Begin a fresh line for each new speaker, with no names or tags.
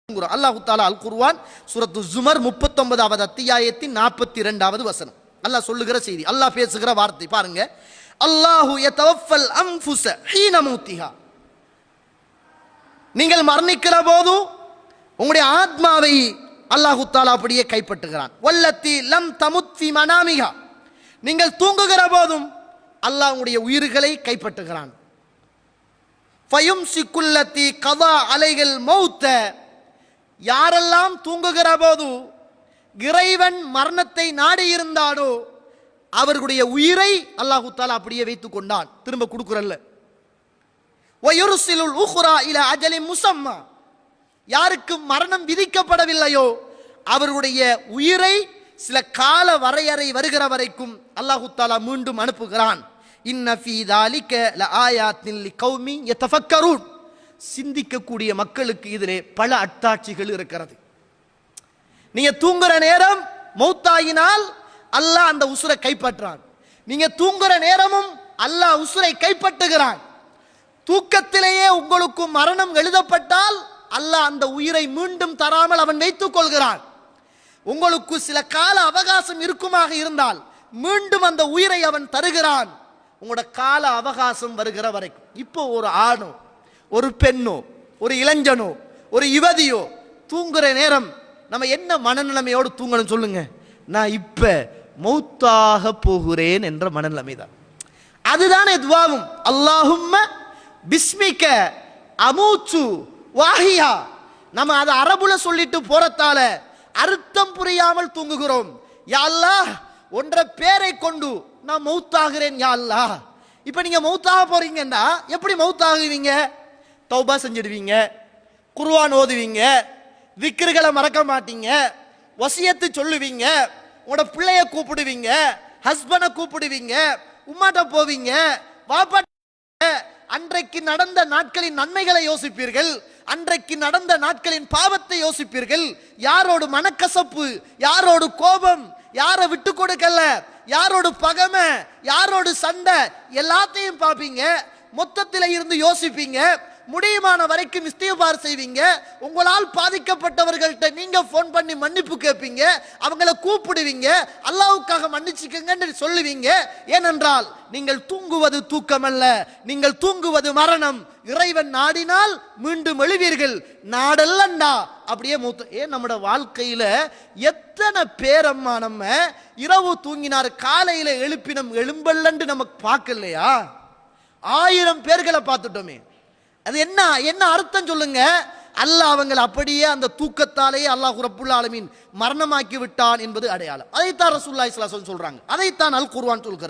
அல்லாஹ் தஆலா அல் குர்ஆன் சூரத்து ஜுமர் 39வது அத்தியாயத்தின் 42வது வசனம் அல்லாஹ் சொல்லுகிற செய்தி, அல்லாஹ் பேசுகிற வார்த்தை பாருங்க. அல்லாஹு யதவஃபல் அன்ஃபுஸ ஹீன மௌத்திஹா. நீங்கள் மரணிக்கிற போது உங்களுடைய ஆத்மாவை அல்லாஹ் தஆலா அப்படியே கைப்பற்றுகிறான். வல்லத்தி லம் தமுத் ஃபி மனாமிஹா. நீங்கள் தூங்குகிற போதும் அல்லாஹ் உங்களுடைய உயிர்களை கைப்பற்றுகிறான். ஃபயும்சிகுல்லதி கதா அலைஹில் மௌத்த. யாரெல்லாம் தூங்குகிற போது இறைவன் மரணத்தை நாடி இருந்தானோ அவர்களுடைய உயிரை அல்லாஹு தஆலா அப்படியே வைத்துக் கொண்டான், திரும்ப கொடுக்குறல்ல. வயுர்சிலுல் உக்ரா இலா அஜலின் முஸம்மா. யாருக்கு மரணம் விதிக்கப்படவில்லையோ அவர்களுடைய உயிரை சில கால வரையறை வருகிற வரைக்கும் அல்லாஹு தஆலா மீண்டும் அனுப்புகிறான். இன்ன ஃபீ ذلك லஆயாத்தின் லிகௌமி யதஃபக்கரூன். சிந்திக்கக்கூடிய மக்களுக்கு இதிலே பல அத்தாட்சிகள் இருக்கிறது. நீங்க தூங்குற நேரம் மௌத்தாயினால் அல்லாஹ் அந்த உசுரை கைப்பற்றான். நீங்க தூங்குற நேரமும் அல்லாஹ் உசுரை கைப்பற்றுகிறான். தூக்கத்திலேயே உங்களுக்கு மரணம் எழுதப்பட்டால் அல்லாஹ் அந்த உயிரை மீண்டும் தராமல் அவன் வைத்துக் கொள்கிறான். உங்களுக்கு சில கால அவகாசம் இருக்குமாக இருந்தால் மீண்டும் அந்த உயிரை அவன் தருகிறான், உங்களோட கால அவகாசம் வருகிற வரைக்கும். இப்போ ஒரு ஆணோ ஒரு பெண்ணோ ஒரு இளைஞனோ ஒரு யுவதியோ தூங்குற நேரம் நம்ம என்ன மனநிலைமையோடு தூங்கணும் சொல்லுங்க? நான் இப்ப மௌத்தாக போகிறேன் என்ற மனநிலைமை தான். அதுதானே துவாவும். அல்லாஹும்ம பிஸ்மிக அமூச்சு வாஹியா. நம்ம அதை அரபுல சொல்லிட்டு போறதால அர்த்தம் புரியாமல் தூங்குகிறோம். யா அல்லாஹ் ஒன்ற பேரை கொண்டு நான் மௌத்தாகிறேன் யா அல்லாஹ். இப்ப நீங்க மௌத்தாக போறீங்கன்னா எப்படி மௌத்தாகுவீங்க? தௌபா செஞ்சிடுவீங்க, குர்ஆன் ஓதுவீங்க, விக்ருகளை மறக்க மாட்டீங்க, வசியத்து சொல்லுவீங்க, உங்களோட பிள்ளைய கூப்பிடுவீங்க, ஹஸ்பண்டை கூப்பிடுவீங்க, உம்மாட்ட போவீங்க, வாப்பாட்ட. அன்றைக்கு நடந்த நாட்களின் நன்மைகளை யோசிப்பீர்கள், அன்றைக்கு நடந்த நாட்களின் பாவத்தை யோசிப்பீர்கள். யாரோடு மனக்கசப்பு, யாரோடு கோபம், யாரை விட்டு கொடுக்கல, யாரோடு பகமை, யாரோடு சண்டை, எல்லாத்தையும் பார்ப்பீங்க. மொத்தத்தில் இருந்து யோசிப்பீங்க. முடியுமான வரைக்கும் இஸ்திக்பார் செய்வீங்க. உங்களால் பாதிக்கப்பட்டவர்கள்ட்ட நீங்க போன் பண்ணி மன்னிப்பு கேட்பீங்க, அவங்கள கூப்பிடுவீங்க, அல்லாஹ்வுக்காக மன்னிச்சுக்கங்கன்னு சொல்லுவீங்க. ஏனென்றால் நீங்கள் தூங்குவது தூக்கமல்ல, நீங்கள் தூங்குவது மரணம். இறைவன் நாடினால் மீண்டும் எழுவீர்கள், நாடல்லண்டா அப்படியே மூத்த. ஏன் நம்மட வாழ்க்கையில எத்தனை பேரம்மா நம்ம இரவு தூங்கினார் காலையில எழுப்பினம் எழும்பல்லன்னு நமக்கு பார்க்கலையா? 1000 பேர்களை பார்த்துட்டோமே. அது என்ன என்ன அர்த்தம் சொல்லுங்க? அல்லாஹ் அவங்களை அப்படியே அந்த தூக்கத்தாலேயே அல்லாஹ் ரப்புல் ஆலமீன் மரணமாக்கி விட்டான் என்பது அடையாளம். அதைத்தான் ரசூலுல்லாஹி ஸல்லல்லாஹு அலைஹி வஸல்லம் சொல்றாங்க, அதைத்தான் அல் குர்ஆன் சொல்கிறது.